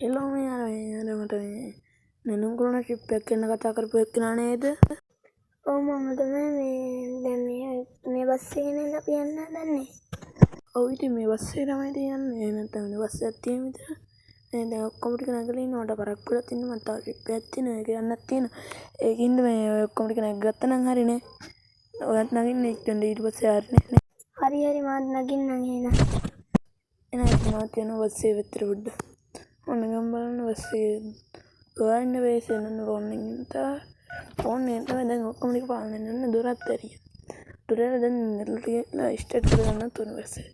එළෝ මේ අර මට නෙළුම්ගොල්ලන ට්‍රිප් එකක් යන්න කතා කරපු එක්කෙනා නේද? ඔව් මම තමයි දැන් මේ බස් එකේ නේද අපි යන්න හදන්නේ. ඔව් ඉතින් මේ බස් එකේ තමයි තියන්නේ. නැත්නම් මේ බස් එකක් තියෙන විතර. දැන් ඔක්කොම ටික නැගලා ඉන්නවට පරක් වෙලා තින්න මට තව ට්‍රිප් එකක් තියෙනවා. ඒක යන්නත් තියෙනවා. ඒකින්ද මේ ඔක්කොම ටික නැගගත්තා නම් හරිනේ. ඔයත් නගින්න ඉක්කන්ද ඊට පස්සේ හරිනේ. හරි මාත් නගින්නම් එහෙනම්. එහෙනම් මාත් යනවා බස් එකේ විතර උඩ. ඔන්න ගම් බලන්න බස් එකේ ගාන්න වෙසෙන්න ෆෝන් එක තමයි දැන් ඔක්කොම ටික පාලනය කරන්න දොරත් ඇරියා. දොරේ දැන් ටික ස්ටාර්ට් කරගන්න තුන බස් එක.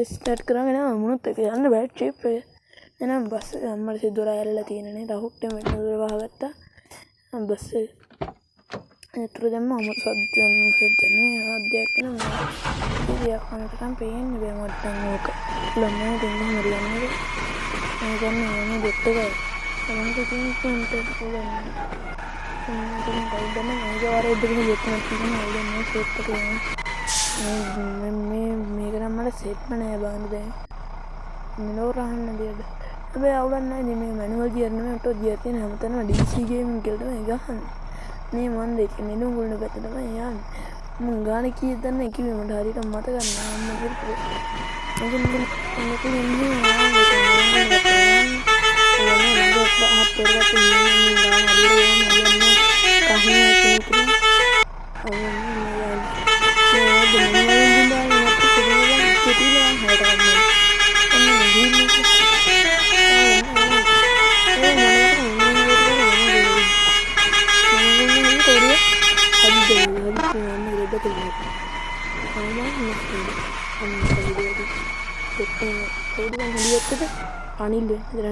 ස්ටාර්ට් කරගෙන මොනොත් එක යන්න බෑ ට්‍රිප් එක. එහෙනම් බස් අම්මලා දොර ඇරලා තියෙනනේ. රහුට්ටෙම මෙන්න දොර වහගත්තා. බස් එක ඒතර දැම්ම අම සද්ද නේ ආද්‍යයක් නේ. ඉතියක් කනටම පේන්නේ බෑ මට නම් ඕක. ළමයි දෙන්න හරියන්නේ. මම ගන්නේ දෙට්ට ගා. මම කිව්වේ කොන්ට පුළුවන්. මම දැන් මේ ජාරේ දෙන්න දෙන්න තියෙනවා. දැන් සෙට් එක යනවා. මේක නම් මට සෙට්ම නෑ බාන්න දැන්. මෙලෝ රහන්න දෙයක්. හැබැයි අවුලක් නෑ මේ මැනුවල් ගියර් නෙමෙයි ඔටෝ ගියර් තියෙන හැමතැනම DC ගේම් කියලා තමයි ගහන්නේ. මේ මන් දෙක නෙළුම්ගොල්ලන පැත්ත තමයි යන්නේ. මං ගාන කීයද දන්නේ කිව්වේ මට හරියට මතක නැහැ. අම්මා කිව්වා.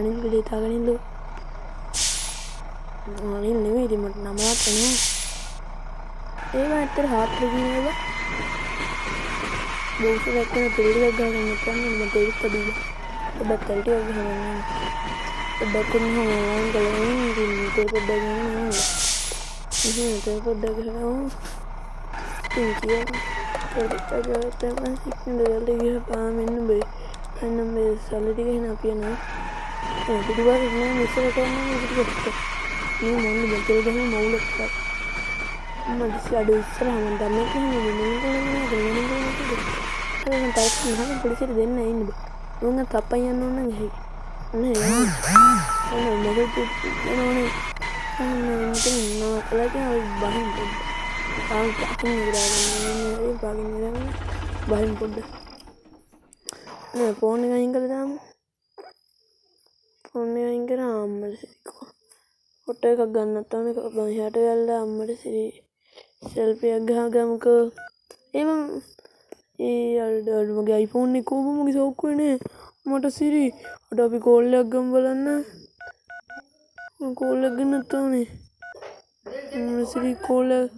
අනිල් ගලේ තාගෙන ඉන්න අනිල් නෙවෙයි ඉතින් මට නමවත් එනවා ඒව ඇත්තට හාත් ලගිනේවා බෝස් එකෙන් පිළිවෙලක් ගන්න නැත්නම් මට ඒක පොඩි ඔබත් ඇල්ටි වගේ හමන්නේ ඔබත් කොහොමද ඕනනම් ගලන්නේ ඉතින් ඒක පොඩ්ඩක් ගන්න ඉතින් ඒක පොඩ්ඩක් ගන්නවා ඉතින් ඒක තමයි සික්නල ගියා මෙන්න බේ අන්න මේ සල්ලි ටික එන අපි යනවා පිටිපස්සේ ඉන්න මිස්සකට යනවා පිටිපස්සේ මේ මොන්නේ මෙතන ගහම මවුලක් මම ඉස්සරහ ඉස්සරහම දන්නේ නැහැ මම තාත්තා මම පොලිසියට දෙන්න ඉන්න බෑ මම තප්පන් යන්න ඕන නම් එහෙයි නේ ඔන්න මගේ එනෝනේ මම නෝකලට බහින් පොඩ්ඩ බහින් පොඩ්ඩ නේ ෆෝන් එක අයින් කරලා දාමු ෆෝන් එක අයින් කරා අම්මට සිරිකෝ ෆොටෝ එකක් ගන්නත් ඕනේ මම එහාට යල්ලා අම්මට සිරි සෙල්ෆි එකක් ගහගමුකෝ අර මගේ iPhone එක කොහොම මගේ සෝක්කුවේ නේ මට සිරි අද අපි කෝල් එකක් ගමු බලන්න කෝල් එකක් ගන්නත් ඕනේ සිරි කෝල් එක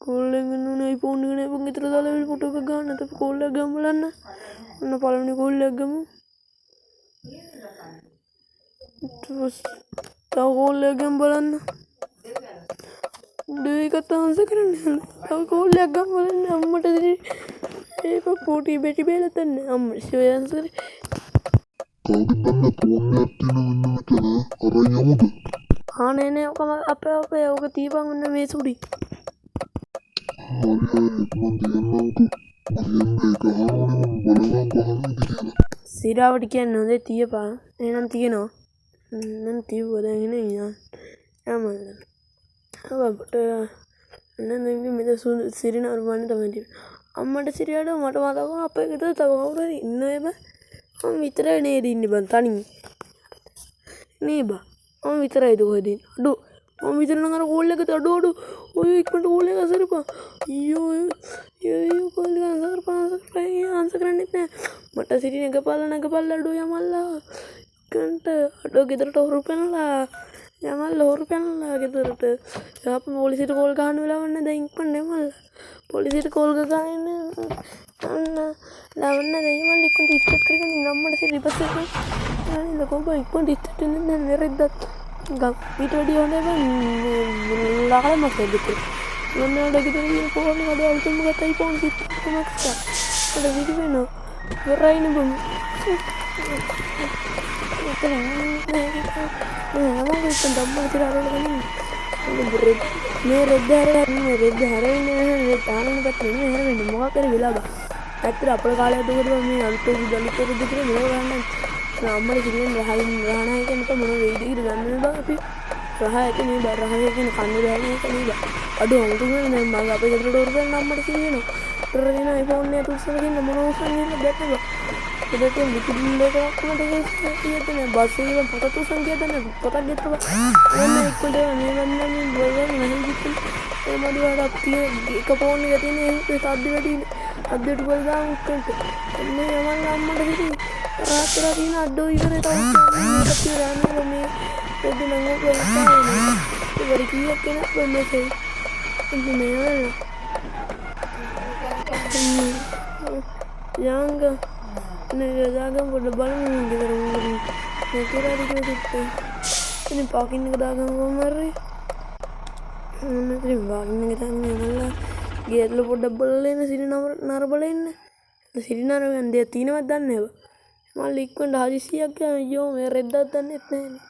ගන්න iPhone එක නේ මම ඊතර දාලා ෆොටෝ එකක් ගන්න අපි කෝල් එකක් ගමු බලන්න ඔන්න පළවෙනි කෝල් එකක් ගමු තව කෝල් එකක් ගමු බලන්න දෙයකට ආන්සර් කරන්න තව කෝල් එකක් ගමු බලන්න අම්මට ඒක පොටි බෙටි බේල තන්න අම්මට සිය ආන්සර් නේ ඔක අපේ ඔක තියපන් ඔන්න මේ සුඩි සිරාවට කියන්න හොඳේ තියපා එහෙනම් තියනවා නම් තියුවා දැන් එන යමල්ල අපට නං මෙද සිරින අරුවන්න තමයි අම්මට සිරියට මට මතක අපේ ගෙදර තව කවුරු හරි ඉන්නවද මම විතරයි නේද ඉන්නේ බං තනින් නේ බා මම විතරයිද කොහෙද ඉන්නේ මම විතර නම් අර කෝල් එකට අඩු ඔය ඉක්මනට කෝල් එක අසරපා අයියෝ කෝල් එක අසරපා ආන්සර් කරන්නේ නැහැ මට සිරින ගපල්ලා අඩු යමල්ලා කන්ට අඩෝ ගෙදරට හොරු පැනලා යමල්ලා හොරු පැනලා ගෙදරට යාප පොලිසියට කෝල් ගහන්න වෙලාවක් නැහැ දැන් ඉක්මනට යමල්ලා පොලිසියට කෝල් ගහගෙන අන්න ලවන්න දැන් යමල්ලා ඉක්මනට ස්ටාර්ට් කරගෙන නම්මඩ සිරි බස් එක අනේ ලකෝ ඉක්මනට ස්ටාර්ට් වෙන්න දැන් වෙරෙද්දත් ඊට වැඩි හොඳයි බං ලාකලම දෙක මොනවද ගෙදරින් ෆෝන් එක අද අලුතෙන්ම ගත්ත iPhone 6 Max එක අද විදි වෙනවා වෙරයින බං emang itu double tidak ada kan ini bered මේ රෙද්ද හැරෙන්නේ නැහැ මේ තානන පැත්තේ නෙමෙයි හැරෙන්නේ මොකක් හරි වෙලා බා ඇත්තට අපේ කාලේ දුකට මේ අලුත් රුදු කියලා මේව ගන්න අම්මලා කිරියෙන් රහණා කියන එක මොන වෙයිද කියලා ගන්න බා අපි රහ ඇති නේ බා රහ කියන කන්නේ බෑ නේ කනේ බා අඩු අමුතුනේ දැන් මම අපේ ගෙදර ඩෝර් ගන්න අම්මට කියනවා ඩෝර් දෙන iPhone එක තුස්සන දෙන්න මොන උසන් ඉන්න බැහැ baa itu bikin mereka aku ada yang itu nih bahasa yang foto tuh sangat ada nih foto gitu bang mana ikut deh nih mana nih boleh nih gitu mau dua rapi kepon gitu nih itu tadi itu boleh kan ini yang lama dari itu rat ini ada itu tahu nih tapi rana nih itu nanggung berapa nih itu beri kia kena bermesej itu mana yang enggak නේ දාගම් පොඩ බලමු ගෙදර මොකද මේ කියලා ටික තිබ්බේ ඉතින් පාකින් එක දාගම කොහමරි ඉතින් වාකින් එක දාගෙන යමලා ගේට්ල පොඩ්ඩක් බලලා එන්න සිරි නර බලලා එන්න සිරි නර ගන්නේ තියෙනවද දන්නේ නැහැ මම ලික්වෙන්ඩ හදිසියක් ගියා අයියෝ මේ රෙද්දක් දන්නෙත් නැහැ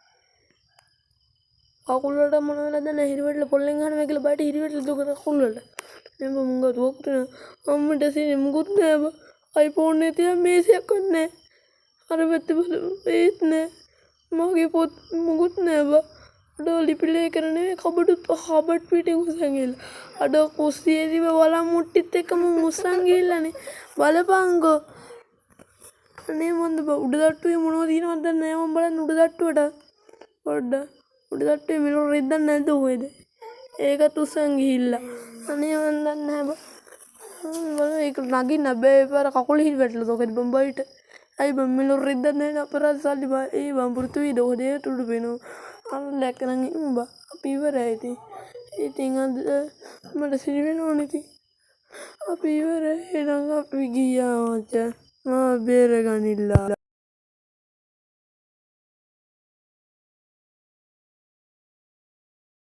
කකුල් වලට මොන වෙලාද නැහැ හිරිවැටල පොල්ලෙන් ගහනවා කියලා බයට හිරිවැටල දුක කකුල් වලට මම මුංග දුක්ට අම්මට සිරි මුකුත් නැහැ බා iPhone එක තියා මේසයක් නැහැ. අර පැත්තේ ඒත් නැහැ. මගේ පොත් මුකුත් නැහැ බා. අඩ ලිපිලේ කරන්නේ කබඩ් පිටින් උස්සන් ගිහලා. අඩ කුස්සියේ තිබ්බ වලම් මුට්ටිත් එක්කම උස්සන් ගිහලානේ. බලපංකෝ. අනේ මොන්ද බා උඩ තට්ටුවේ මොනවද තියෙනවද දන්නේ නැහැ මම බලන්න උඩ තට්ටුවට. පොඩ්ඩ උඩ තට්ටුවේ මිලෝ රෙද්දක් නැද්ද ඔයද? ඒකත් උස්සන් ගිහිල්ලා. අනේ මන් දන්නේ නැහැ බා. ඒක නගින්න බෑ පාර කකුල හිල් වැටලා තෝකෙත් බම්බයිට අයි බම් මිලෝ රෙද්දක් නැහැ අපරාධ සල්ලි බා ඒ බම් පෘථිවි දෝදේ තුඩු වෙනෝ අර ලැක්කනම් ඉන්න බා අපි ඉවරයි ඉතින් අද මට සිරි වෙනවනේ ඉතින් අපි ඉවරයි එහෙනම් අපි ගියා මචං මම බේරගනින්න